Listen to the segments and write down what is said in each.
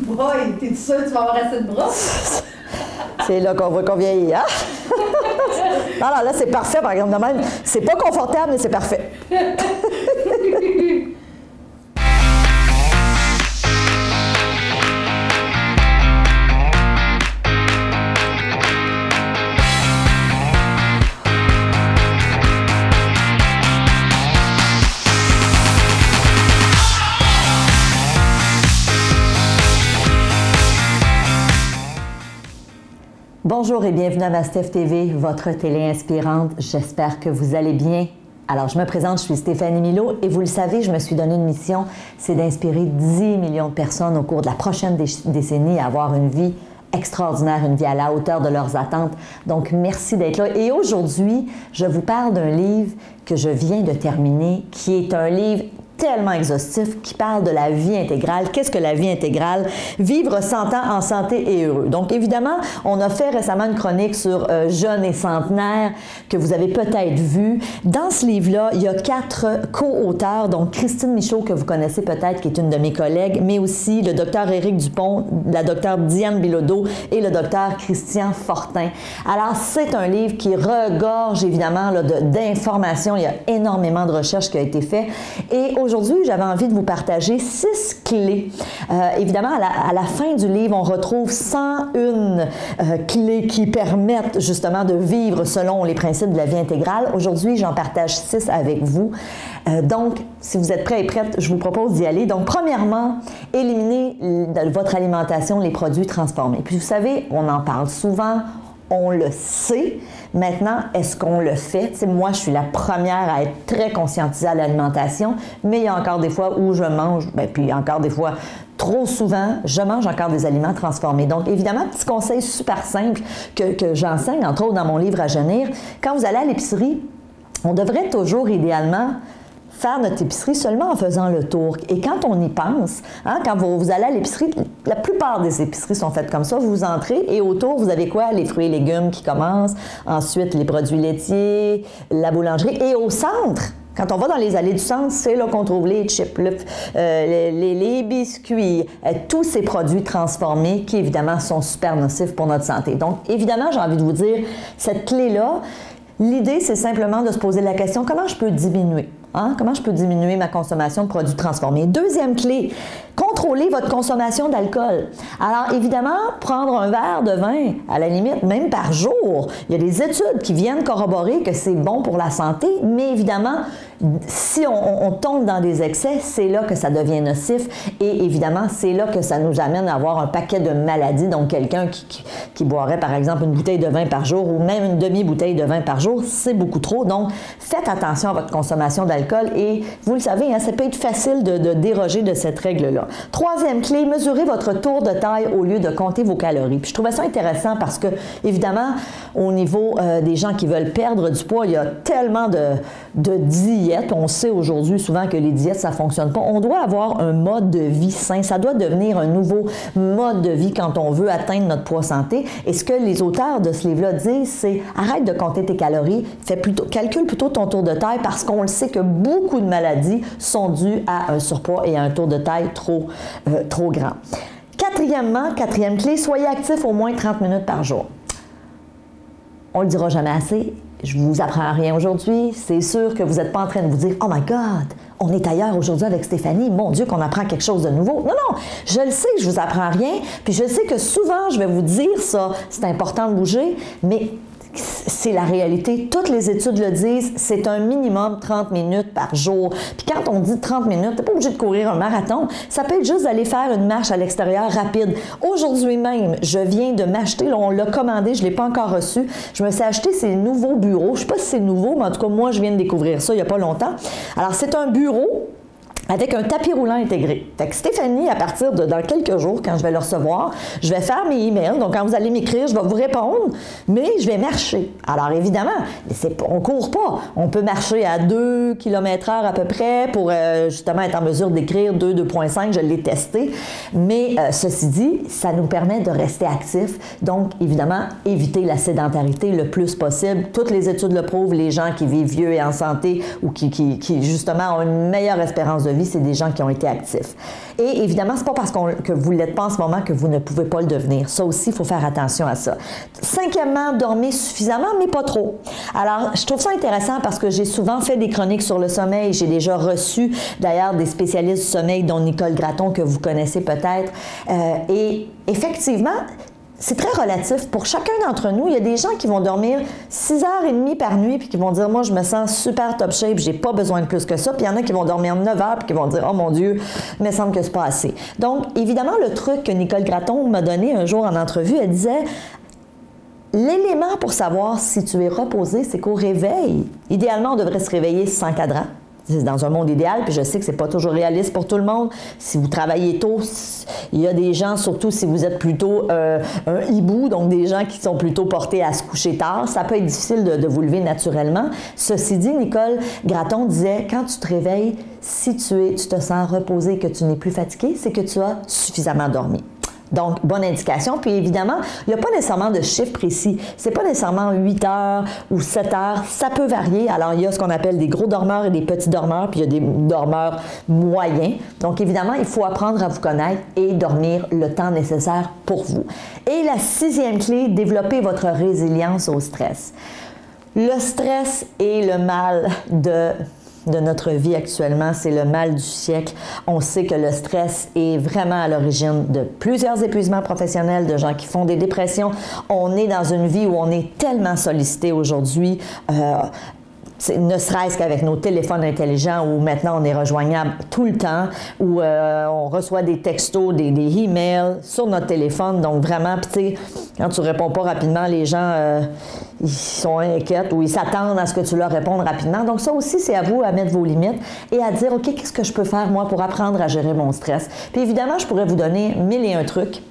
Boy, t'es sûr que tu vas avoir assez de bras? C'est là qu'on voit qu'on vieillit, hein? Non, non, là, c'est parfait, par exemple. C'est pas confortable, mais c'est parfait. Bonjour et bienvenue à Mastef TV, votre télé inspirante. J'espère que vous allez bien. Alors, je me présente, je suis Stéphanie Milot et vous le savez, je me suis donné une mission, c'est d'inspirer 10 millions de personnes au cours de la prochaine décennie à avoir une vie extraordinaire, une vie à la hauteur de leurs attentes. Donc, merci d'être là. Et aujourd'hui, je vous parle d'un livre que je viens de terminer, qui est un livre tellement exhaustif, qui parle de la vie intégrale. Qu'est-ce que la vie intégrale? Vivre 100 ans en santé et heureux. Donc, évidemment, on a fait récemment une chronique sur jeunes et centenaires que vous avez peut-être vu. Dans ce livre-là, il y a 4 co-auteurs, donc Christine Michaud, que vous connaissez peut-être, qui est une de mes collègues, mais aussi le docteur Éric Dupont, la docteure Diane Bilodeau et le docteur Christian Fortin. Alors, c'est un livre qui regorge, évidemment, d'informations. Il y a énormément de recherches qui ont été faites. Et aujourd'hui, j'avais envie de vous partager 6 clés. Évidemment, à la fin du livre, on retrouve 101 clés qui permettent justement de vivre selon les principes de la vie intégrale. Aujourd'hui, j'en partage 6 avec vous. Donc, si vous êtes prêts et prêtes, je vous propose d'y aller. Donc, premièrement, éliminez de votre alimentation les produits transformés. Puis, vous savez, on en parle souvent. On le sait. Maintenant, est-ce qu'on le fait? T'sais, moi, je suis la première à être très conscientisée à l'alimentation, mais il y a encore des fois où je mange, puis encore des fois, trop souvent, je mange encore des aliments transformés. Donc, évidemment, petit conseil super simple que j'enseigne, entre autres dans mon livre à jeunir, quand vous allez à l'épicerie, on devrait toujours, idéalement, faire notre épicerie seulement en faisant le tour. Et quand on y pense, hein, quand vous allez à l'épicerie, la plupart des épiceries sont faites comme ça. Vous entrez et autour, vous avez quoi? Les fruits et légumes qui commencent, ensuite les produits laitiers, la boulangerie. Et au centre, quand on va dans les allées du centre, c'est là qu'on trouve les chips, les biscuits, tous ces produits transformés qui, évidemment, sont super nocifs pour notre santé. Donc, évidemment, j'ai envie de vous dire, cette clé-là, l'idée, c'est simplement de se poser la question, comment je peux diminuer? Hein? Comment je peux diminuer ma consommation de produits transformés? Deuxième clé, contrôlez votre consommation d'alcool. Alors, évidemment, prendre un verre de vin, à la limite, même par jour, il y a des études qui viennent corroborer que c'est bon pour la santé, mais évidemment, si on tombe dans des excès, c'est là que ça devient nocif et évidemment, c'est là que ça nous amène à avoir un paquet de maladies. Donc, quelqu'un qui boirait, par exemple, une bouteille de vin par jour ou même une demi-bouteille de vin par jour, c'est beaucoup trop. Donc, faites attention à votre consommation d'alcool et vous le savez, hein, ça peut être facile de déroger de cette règle-là. Troisième clé, mesurez votre tour de taille au lieu de compter vos calories. Puis je trouvais ça intéressant parce que, évidemment, au niveau des gens qui veulent perdre du poids, il y a tellement de diètes. On sait aujourd'hui souvent que les diètes, ça ne fonctionne pas. On doit avoir un mode de vie sain. Ça doit devenir un nouveau mode de vie quand on veut atteindre notre poids santé. Et ce que les auteurs de ce livre-là disent, c'est arrête de compter tes calories, calcule plutôt ton tour de taille parce qu'on le sait que beaucoup de maladies sont dues à un surpoids et à un tour de taille trop grand. Quatrième clé, soyez actif au moins 30 minutes par jour. On ne le dira jamais assez. Je ne vous apprends rien aujourd'hui. C'est sûr que vous n'êtes pas en train de vous dire « Oh my God, on est ailleurs aujourd'hui avec Stéphanie. Mon Dieu, qu'on apprend quelque chose de nouveau. » Non, non, je le sais que je ne vous apprends rien. Puis je sais que souvent, je vais vous dire ça. C'est important de bouger, mais c'est la réalité. Toutes les études le disent, c'est un minimum 30 minutes par jour. Puis quand on dit 30 minutes, t'es pas obligé de courir un marathon. Ça peut être juste d'aller faire une marche à l'extérieur rapide. Aujourd'hui même, je viens de m'acheter, on l'a commandé, je ne l'ai pas encore reçu. Je me suis acheté ces nouveaux bureaux. Je ne sais pas si c'est nouveau, mais en tout cas, moi, je viens de découvrir ça il n'y a pas longtemps. Alors, c'est un bureau avec un tapis roulant intégré. Fait que Stéphanie, à partir de dans quelques jours, quand je vais le recevoir, je vais faire mes emails. Donc, quand vous allez m'écrire, je vais vous répondre, mais je vais marcher. Alors, évidemment, on ne court pas. On peut marcher à 2 km/h à peu près pour justement être en mesure d'écrire 2,5. Je l'ai testé. Mais ceci dit, ça nous permet de rester actifs. Donc, évidemment, éviter la sédentarité le plus possible. Toutes les études le prouvent. Les gens qui vivent vieux et en santé ou qui justement ont une meilleure espérance de vie vie, c'est des gens qui ont été actifs. Et évidemment, c'est pas parce que vous ne l'êtes pas en ce moment que vous ne pouvez pas le devenir. Ça aussi, il faut faire attention à ça. Cinquièmement, dormez suffisamment, mais pas trop. Alors, je trouve ça intéressant parce que j'ai souvent fait des chroniques sur le sommeil. J'ai déjà reçu, d'ailleurs, des spécialistes du sommeil, dont Nicole Gratton, que vous connaissez peut-être. Et effectivement, c'est très relatif. Pour chacun d'entre nous, il y a des gens qui vont dormir 6h30 par nuit puis qui vont dire « Moi, je me sens super top shape, j'ai pas besoin de plus que ça. » Puis il y en a qui vont dormir 9 heures puis qui vont dire « Oh mon Dieu, il me semble que c'est pas assez. » Donc, évidemment, le truc que Nicole Gratton m'a donné un jour en entrevue, elle disait « L'élément pour savoir si tu es reposé, c'est qu'au réveil, idéalement, on devrait se réveiller sans cadran. » C'est dans un monde idéal, puis je sais que c'est pas toujours réaliste pour tout le monde. Si vous travaillez tôt, il y a des gens, surtout si vous êtes plutôt un hibou, donc des gens qui sont plutôt portés à se coucher tard, ça peut être difficile de vous lever naturellement. Ceci dit, Nicole Gratton disait, quand tu te réveilles, si tu te sens reposé et que tu n'es plus fatigué, c'est que tu as suffisamment dormi. Donc, bonne indication. Puis évidemment, il n'y a pas nécessairement de chiffre précis. C'est pas nécessairement 8 heures ou 7 heures. Ça peut varier. Alors, il y a ce qu'on appelle des gros dormeurs et des petits dormeurs, puis il y a des dormeurs moyens. Donc, évidemment, il faut apprendre à vous connaître et dormir le temps nécessaire pour vous. Et la 6e clé, développer votre résilience au stress. Le stress est le mal de notre vie actuellement, c'est le mal du siècle. On sait que le stress est vraiment à l'origine de plusieurs épuisements professionnels, de gens qui font des dépressions. On est dans une vie où on est tellement sollicité aujourd'hui. Ne serait-ce qu'avec nos téléphones intelligents où maintenant on est rejoignable tout le temps, où on reçoit des textos, des emails sur notre téléphone. Donc vraiment, tu sais, quand tu réponds pas rapidement, les gens ils sont inquiets ou ils s'attendent à ce que tu leur répondes rapidement. Donc ça aussi, c'est à vous à mettre vos limites et à dire, OK, qu'est-ce que je peux faire moi pour apprendre à gérer mon stress? Puis évidemment, je pourrais vous donner 1001 trucs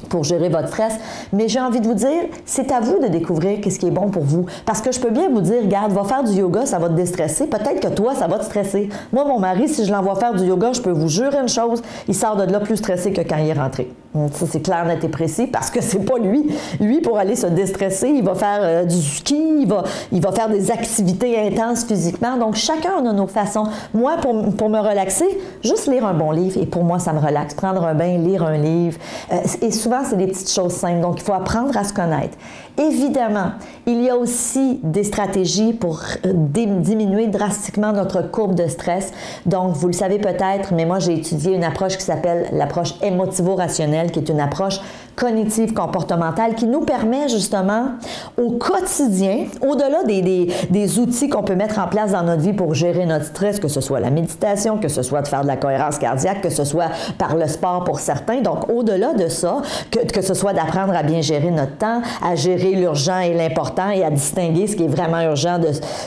pour gérer votre stress, mais j'ai envie de vous dire, c'est à vous de découvrir qu'est-ce qui est bon pour vous. Parce que je peux bien vous dire, regarde, va faire du yoga, ça va te déstresser. Peut-être que toi, ça va te stresser. Moi, mon mari, si je l'envoie faire du yoga, je peux vous jurer une chose, il sort de là plus stressé que quand il est rentré. Ça, c'est clair, net et précis, parce que c'est pas lui. Lui, pour aller se déstresser, il va faire du ski, il va faire des activités intenses physiquement. Donc, chacun a nos façons. Moi, pour me relaxer, juste lire un bon livre, et pour moi, ça me relaxe. Prendre un bain, lire un livre. Et souvent, c'est des petites choses simples. Donc, il faut apprendre à se connaître. Évidemment, il y a aussi des stratégies pour diminuer drastiquement notre courbe de stress. Donc, vous le savez peut-être, mais moi, j'ai étudié une approche qui s'appelle l'approche émotivo-rationnelle, qui est une approche cognitive comportementale qui nous permet justement au quotidien, au-delà des outils qu'on peut mettre en place dans notre vie pour gérer notre stress, que ce soit la méditation, que ce soit de faire de la cohérence cardiaque, que ce soit par le sport pour certains. Donc, au-delà de ça, que ce soit d'apprendre à bien gérer notre temps, à gérer l'urgent et l'important et à distinguer ce qui est vraiment urgent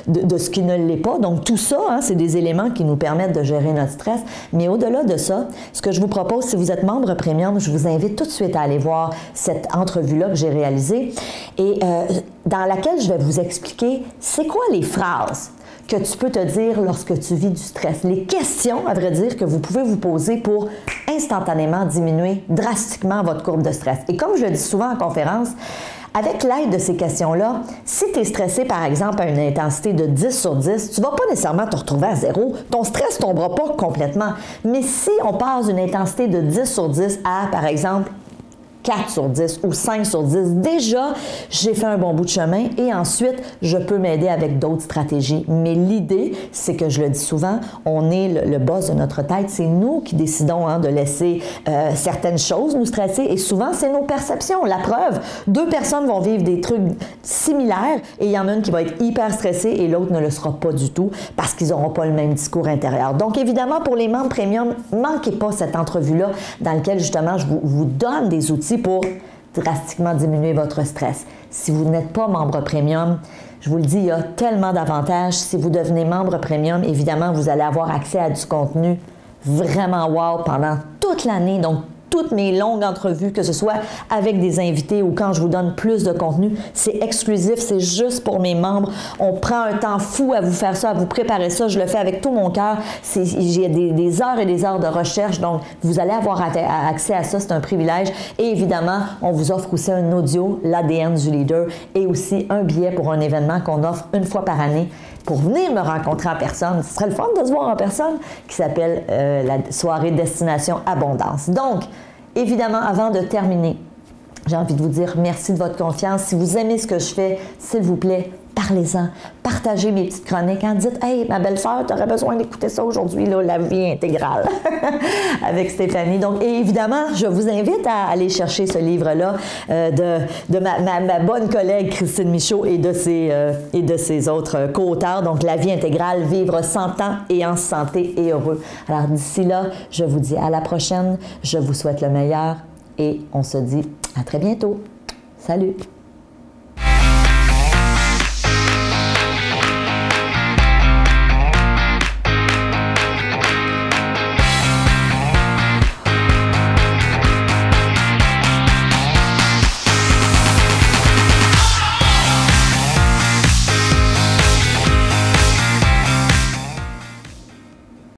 de ce qui ne l'est pas. Donc, tout ça, hein, c'est des éléments qui nous permettent de gérer notre stress. Mais au-delà de ça, ce que je vous propose, si vous êtes membre premium, je vous invite tout de suite à aller voir cette entrevue-là que j'ai réalisée et dans laquelle je vais vous expliquer c'est quoi les phrases que tu peux te dire lorsque tu vis du stress. Les questions, à vrai dire, que vous pouvez vous poser pour instantanément diminuer drastiquement votre courbe de stress. Et comme je le dis souvent en conférence, avec l'aide de ces questions-là, si tu es stressé, par exemple, à une intensité de 10 sur 10, tu ne vas pas nécessairement te retrouver à 0. Ton stress ne tombera pas complètement. Mais si on passe d'une intensité de 10 sur 10 à, par exemple, 4 sur 10 ou 5 sur 10, déjà, j'ai fait un bon bout de chemin et ensuite, je peux m'aider avec d'autres stratégies. Mais l'idée, c'est que je le dis souvent, on est le boss de notre tête. C'est nous qui décidons de laisser certaines choses nous stresser et souvent, c'est nos perceptions. La preuve, 2 personnes vont vivre des trucs similaires et il y en a une qui va être hyper stressée et l'autre ne le sera pas du tout parce qu'ils n'auront pas le même discours intérieur. Donc, évidemment, pour les membres premium, manquez pas cette entrevue-là dans laquelle, justement, je vous donne des outils pour drastiquement diminuer votre stress. Si vous n'êtes pas membre premium, je vous le dis, il y a tellement d'avantages. Si vous devenez membre premium, évidemment, vous allez avoir accès à du contenu vraiment wow pendant toute l'année. Donc, toutes mes longues entrevues, que ce soit avec des invités ou quand je vous donne plus de contenu, c'est exclusif, c'est juste pour mes membres. On prend un temps fou à vous faire ça, à vous préparer ça. Je le fais avec tout mon cœur. J'ai des heures et des heures de recherche, donc vous allez avoir accès à ça, c'est un privilège. Et évidemment, on vous offre aussi un audio, l'ADN du leader, et aussi un billet pour un événement qu'on offre une fois par année. pour venir me rencontrer en personne. Ce serait le fun de se voir en personne, qui s'appelle la soirée Destination Abondance. Donc, évidemment, avant de terminer, j'ai envie de vous dire merci de votre confiance. Si vous aimez ce que je fais, s'il vous plaît, parlez-en. Partagez mes petites chroniques. Dites, hey, ma belle-sœur, tu aurais besoin d'écouter ça aujourd'hui, là, la vie intégrale avec Stéphanie. Donc, et évidemment, je vous invite à aller chercher ce livre-là de ma bonne collègue Christine Michaud et de ses autres co-auteurs. Donc, La vie intégrale, vivre 100 ans et en santé et heureux. Alors, d'ici là, je vous dis à la prochaine. Je vous souhaite le meilleur et on se dit à très bientôt. Salut!